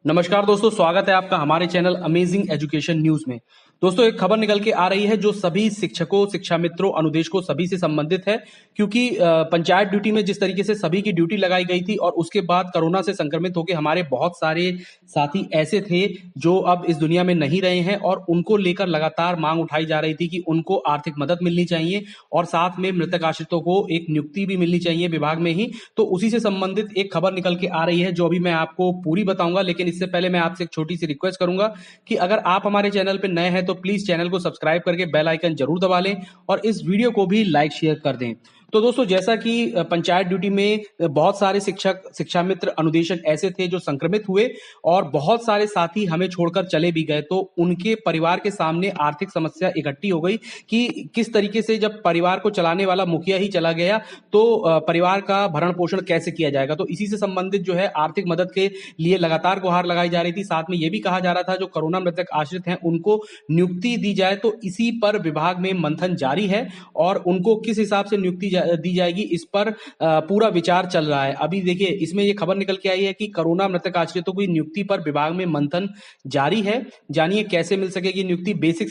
नमस्कार दोस्तों, स्वागत है आपका हमारे चैनल अमेजिंग एजुकेशन न्यूज में। दोस्तों, एक खबर निकल के आ रही है जो सभी शिक्षकों, शिक्षा मित्रों, अनुदेशकों सभी से संबंधित है, क्योंकि पंचायत ड्यूटी में जिस तरीके से सभी की ड्यूटी लगाई गई थी और उसके बाद कोरोना से संक्रमित होकर हमारे बहुत सारे साथी ऐसे थे जो अब इस दुनिया में नहीं रहे हैं और उनको लेकर लगातार मांग उठाई जा रही थी कि उनको आर्थिक मदद मिलनी चाहिए और साथ में मृतक आश्रितों को एक नियुक्ति भी मिलनी चाहिए विभाग में ही। तो उसी से संबंधित एक खबर निकल के आ रही है जो अभी मैं आपको पूरी बताऊंगा, लेकिन इससे पहले मैं आपसे एक छोटी सी रिक्वेस्ट करूंगा कि अगर आप हमारे चैनल पर नए हैं तो प्लीज चैनल को सब्सक्राइब करके बेल आइकन जरूर दबा लें और इस वीडियो को भी लाइक शेयर कर दें। तो दोस्तों, जैसा कि पंचायत ड्यूटी में बहुत सारे शिक्षक, शिक्षा मित्र, अनुदेशक ऐसे थे जो संक्रमित हुए और बहुत सारे साथी हमें छोड़कर चले भी गए, तो उनके परिवार के सामने आर्थिक समस्या इकट्ठी हो गई कि किस तरीके से जब परिवार को चलाने वाला मुखिया ही चला गया तो परिवार का भरण पोषण कैसे किया जाएगा। तो इसी से संबंधित जो है आर्थिक मदद के लिए लगातार गुहार लगाई जा रही थी। साथ में यह भी कहा जा रहा था जो कोरोना मृतक आश्रित हैं उनको नियुक्ति दी जाए, तो इसी पर विभाग में मंथन जारी है और उनको किस हिसाब से नियुक्ति दी जाएगी इस पर पूरा विचार चल रहा है। अभी देखिए, इसमें यह खबर निकल के आई है कि कोरोना मृतक आश्रितों की नियुक्ति पर विभाग में मंथन जारी है। जानिए कैसे मिल सकेगी नियुक्ति। बेसिक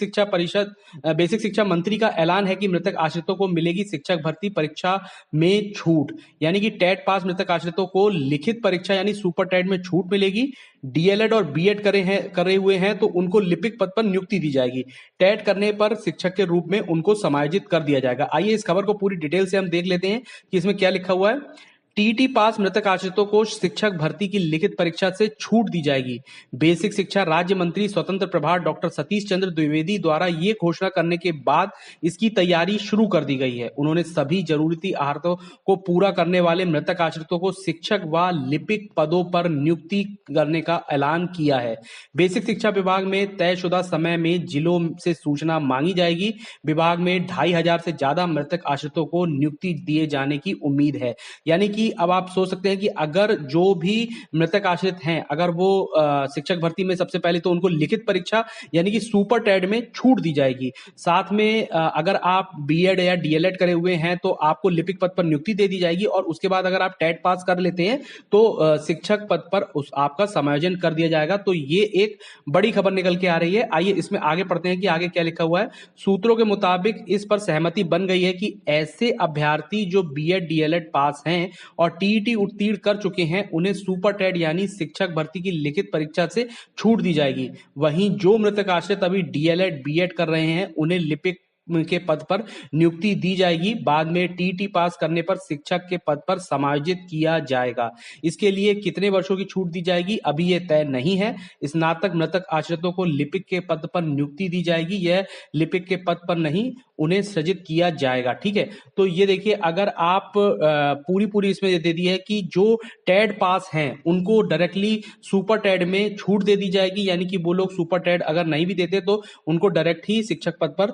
शिक्षा मंत्री का ऐलान है कि मृतक आश्रितों को मिलेगी शिक्षक भर्ती परीक्षा में छूट, यानी कि टेट पास मृतक आश्रितों को लिखित परीक्षा यानी सुपर टेट में छूट मिलेगी। डीएलएड और बीएड करे हुए हैं तो उनको लिपिक पद पर नियुक्ति दी जाएगी। टेट करने पर शिक्षक के रूप में उनको समायोजित कर दिया जाएगा। आइए इस खबर को पूरी डिटेल से हम देख लेते हैं कि इसमें क्या लिखा हुआ है। टीईटी पास मृतक आश्रितों को शिक्षक भर्ती की लिखित परीक्षा से छूट दी जाएगी। बेसिक शिक्षा राज्य मंत्री स्वतंत्र प्रभार डॉक्टर सतीश चंद्र द्विवेदी द्वारा ये घोषणा करने के बाद इसकी तैयारी शुरू कर दी गई है। उन्होंने सभी जरूरती आहर्तों को पूरा करने वाले मृतक आश्रितों को शिक्षक व लिपिक पदों पर नियुक्ति करने का ऐलान किया है। बेसिक शिक्षा विभाग में तयशुदा समय में जिलों से सूचना मांगी जाएगी। विभाग में 2500 से ज्यादा मृतक आश्रितों को नियुक्ति दिए जाने की उम्मीद है। यानी कि अब आप सोच सकते हैं कि अगर जो भी मृतक आश्रित हैं, अगर वो शिक्षक भर्ती में सबसे पहले तो उनको लिखित परीक्षा यानी कि सुपर टेट में छूट दी जाएगी। साथ में अगर आप बीएड या डीएलएड करे हुए हैं तो आपको लिपिक पद पर नियुक्ति दे दी जाएगी और उसके बाद अगर आप टेट पास कर लेते हैं तो शिक्षक पद पर आपका समायोजन कर दिया जाएगा। तो ये एक बड़ी खबर निकल के आ रही है। आइए इसमें आगे पढ़ते हैं कि आगे क्या लिखा हुआ है। सूत्रों के मुताबिक इस पर सहमति बन गई है कि ऐसे अभ्यर्थी जो बीएड डीएलएड पास हैं और टीईटी उत्तीर्ण कर चुके हैं उन्हें सुपर टेट यानी शिक्षक भर्ती की लिखित परीक्षा से छूट दी जाएगी। वहीं जो मृतक आश्रित अभी डीएलएड बीएड कर रहे हैं उन्हें लिपिक के पद पर नियुक्ति दी जाएगी। बाद में टीटी पास करने पर शिक्षक के पद पर समायोजित किया जाएगा। इसके लिए कितने वर्षों की छूट दी जाएगी अभी यह तय नहीं है। स्नातक मृतक आश्रितों को लिपिक के पद पर नियुक्ति दी जाएगी। यह लिपिक के पद पर नहीं, उन्हें सृजित किया जाएगा। ठीक है, तो ये देखिए, अगर आप पूरी इसमें दे दी है कि जो टेट पास हैं उनको डायरेक्टली सुपर टेट में छूट दे दी जाएगी, यानी कि वो लोग सुपर टेट अगर नहीं भी देते तो उनको डायरेक्ट ही शिक्षक पद पर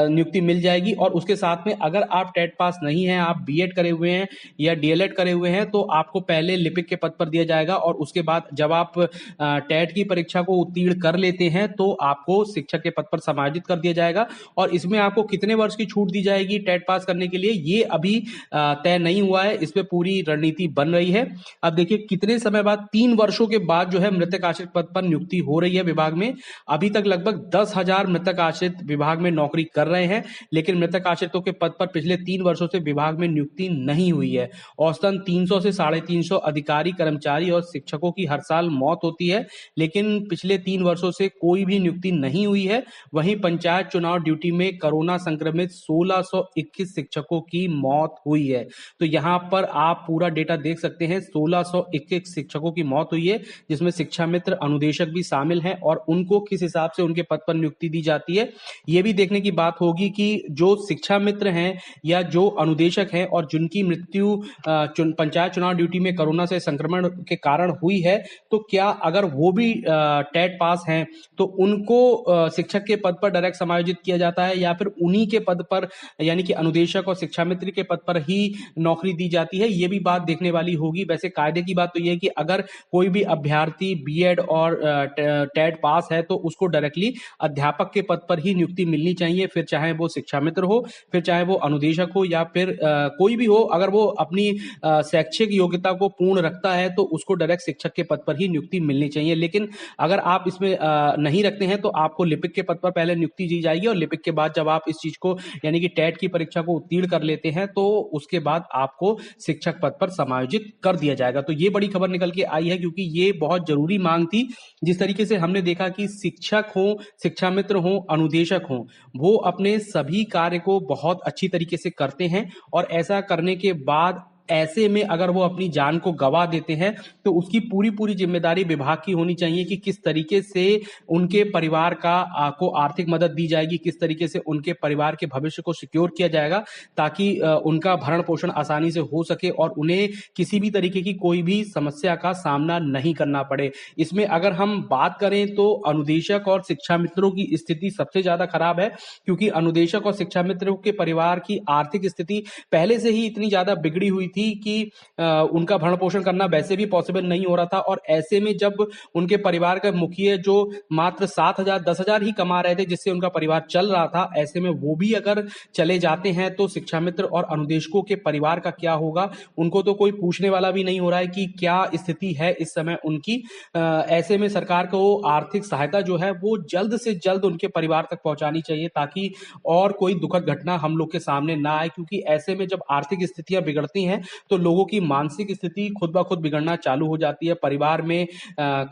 नियुक्ति मिल जाएगी। और उसके साथ में अगर आप टेट पास नहीं हैं, आप बीएड करे हुए हैं या डीएलएड करे हुए हैं तो आपको पहले लिपिक के पद पर दिया जाएगा और उसके बाद जब आप टेट की परीक्षा को उत्तीर्ण कर लेते हैं तो आपको शिक्षक के पद पर समायोजित कर दिया जाएगा। और इसमें आपको कितने वर्ष की छूट दी जाएगी टेट पास करने के लिए ये अभी तय नहीं हुआ है। इस पे पूरी रणनीति बन रही है। अब देखिए कितने समय बाद, 3 वर्षों के बाद जो है मृतक आश्रित पद पर नियुक्ति हो रही है विभाग में। अभी तक लगभग 10,000 मृतक आश्रित विभाग में नौकरी कर रहे हैं, लेकिन मृतक आश्रितों के पद पर पिछले 3 वर्षों से विभाग में नियुक्ति नहीं हुई है। औसतन 300 से 350 अधिकारी, कर्मचारी और शिक्षकों की हर साल मौत होती है, लेकिन पिछले 3 वर्षों से कोई भी नियुक्ति नहीं हुई है। वहीं पंचायत चुनाव ड्यूटी में कोरोना संक्रमित 1621 शिक्षकों की मौत हुई है। तो यहां पर आप पूरा डेटा देख सकते हैं। 1621 शिक्षकों की मौत हुई है, जिसमें शिक्षा मित्र, अनुदेशक भी शामिल हैं और उनको किस हिसाब से उनके पद पर नियुक्ति दी जाती है यह भी देखने की बात होगी कि जो शिक्षा मित्र हैं या जो अनुदेशक हैं और जिनकी मृत्यु पंचायत चुनाव ड्यूटी में कोरोना से संक्रमण के कारण हुई है, तो क्या अगर वो भी टेट पास हैं तो उनको शिक्षक के पद पर डायरेक्ट समायोजित किया जाता है या फिर उन्हीं के पद पर यानी कि अनुदेशक और शिक्षा मित्र के पद पर ही नौकरी दी जाती है, ये भी बात देखने वाली होगी। वैसे कायदे की बात तो यह है कि अगर कोई भी अभ्यर्थी बीएड और टेट पास है तो उसको डायरेक्टली अध्यापक के पद पर ही नियुक्ति मिलनी चाहिए, फिर चाहे वो शिक्षा मित्र हो, फिर चाहे वो अनुदेशक हो या फिर कोई भी हो, अगर वो अपनी शैक्षिक योग्यता को पूर्ण रखता है तो उसको डायरेक्ट शिक्षक के पद पर ही नियुक्ति मिलनी चाहिए। लेकिन अगर आप इसमें नहीं रखते हैं तो आपको लिपिक के पद पर पहले नियुक्ति दी जाएगी और लिपिक के बाद जब आप इस चीज को यानी कि टेट की परीक्षा को उत्तीर्ण कर लेते हैं तो उसके बाद आपको शिक्षक पद पर समायोजित कर दिया जाएगा। तो ये बड़ी खबर निकल के आई है क्योंकि ये बहुत जरूरी मांग थी। जिस तरीके से हमने देखा कि शिक्षक हो, शिक्षा मित्र हो, अनुदेशक हो, वो अपने सभी कार्य को बहुत अच्छी तरीके से करते हैं और ऐसा करने के बाद ऐसे में अगर वो अपनी जान को गंवा देते हैं तो उसकी पूरी पूरी जिम्मेदारी विभाग की होनी चाहिए कि किस तरीके से उनके परिवार को आर्थिक मदद दी जाएगी, किस तरीके से उनके परिवार के भविष्य को सिक्योर किया जाएगा ताकि उनका भरण पोषण आसानी से हो सके और उन्हें किसी भी तरीके की कोई भी समस्या का सामना नहीं करना पड़े। इसमें अगर हम बात करें तो अनुदेशक और शिक्षा मित्रों की स्थिति सबसे ज्यादा खराब है क्योंकि अनुदेशक और शिक्षा मित्रों के परिवार की आर्थिक स्थिति पहले से ही इतनी ज्यादा बिगड़ी हुई थी कि उनका भरण पोषण करना वैसे भी पॉसिबल नहीं हो रहा था और ऐसे में जब उनके परिवार का मुखिया जो मात्र 7,000 10,000 ही कमा रहे थे जिससे उनका परिवार चल रहा था, ऐसे में वो भी अगर चले जाते हैं तो शिक्षा मित्र और अनुदेशकों के परिवार का क्या होगा, उनको तो कोई पूछने वाला भी नहीं हो रहा है कि क्या स्थिति है इस समय उनकी। ऐसे में सरकार को आर्थिक सहायता जो है वो जल्द से जल्द उनके परिवार तक पहुंचानी चाहिए ताकि और कोई दुखद घटना हम लोग के सामने ना आए क्योंकि ऐसे में जब आर्थिक स्थितियां बिगड़ती हैं तो लोगों की मानसिक स्थिति खुद ब खुद बिगड़ना चालू हो जाती है। परिवार में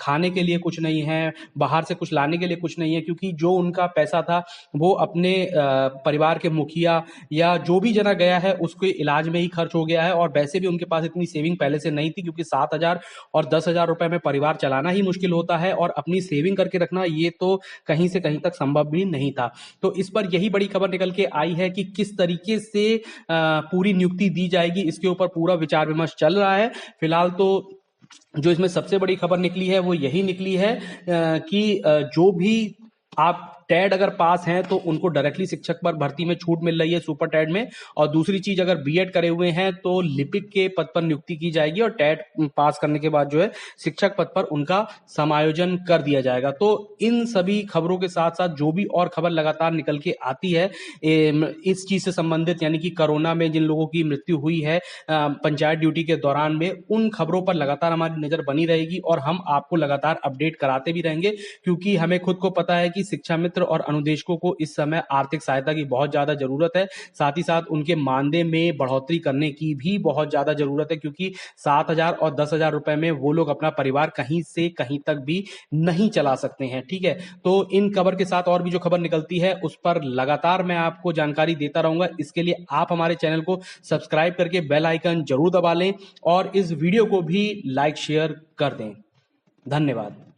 खाने के लिए कुछ नहीं है, बाहर से कुछ लाने के लिए कुछ नहीं है क्योंकि जो उनका पैसा था वो अपने परिवार के मुखिया या जो भी जना गया है उसके इलाज में ही खर्च हो गया है और वैसे भी उनके पास इतनी सेविंग पहले से नहीं थी क्योंकि 7,000 और 10,000 रुपए में परिवार चलाना ही मुश्किल होता है और अपनी सेविंग करके रखना ये तो कहीं से कहीं तक संभव भी नहीं था। तो इस पर यही बड़ी खबर निकल के आई है कि किस तरीके से पूरी नियुक्ति दी जाएगी, इसके ऊपर पूरा विचार विमर्श चल रहा है। फिलहाल तो जो इसमें सबसे बड़ी खबर निकली है वो यही निकली है कि जो भी आप टेट अगर पास हैं तो उनको डायरेक्टली शिक्षक पर भर्ती में छूट मिल रही है सुपर टेट में, और दूसरी चीज अगर बीएड करे हुए हैं तो लिपिक के पद पर नियुक्ति की जाएगी और टेट पास करने के बाद जो है शिक्षक पद पर उनका समायोजन कर दिया जाएगा। तो इन सभी खबरों के साथ साथ जो भी और खबर लगातार निकल के आती है इस चीज से संबंधित यानी कि कोरोना में जिन लोगों की मृत्यु हुई है पंचायत ड्यूटी के दौरान में, उन खबरों पर लगातार हमारी नजर बनी रहेगी और हम आपको लगातार अपडेट कराते भी रहेंगे क्योंकि हमें खुद को पता है कि शिक्षा मित्र और अनुदेशकों को इस समय आर्थिक सहायता की बहुत ज्यादा जरूरत है। साथ ही साथ उनके मानदेय में बढ़ोतरी करने की भी बहुत ज्यादा जरूरत है क्योंकि 7,000 और 10,000 रुपए में वो लोग अपना परिवार कहीं से कहीं तक भी नहीं चला सकते हैं। ठीक है, तो इन खबर के साथ और भी जो खबर निकलती है उस पर लगातार मैं आपको जानकारी देता रहूंगा। इसके लिए आप हमारे चैनल को सब्सक्राइब करके बेल आइकन जरूर दबा लें और इस वीडियो को भी लाइक शेयर कर दें। धन्यवाद।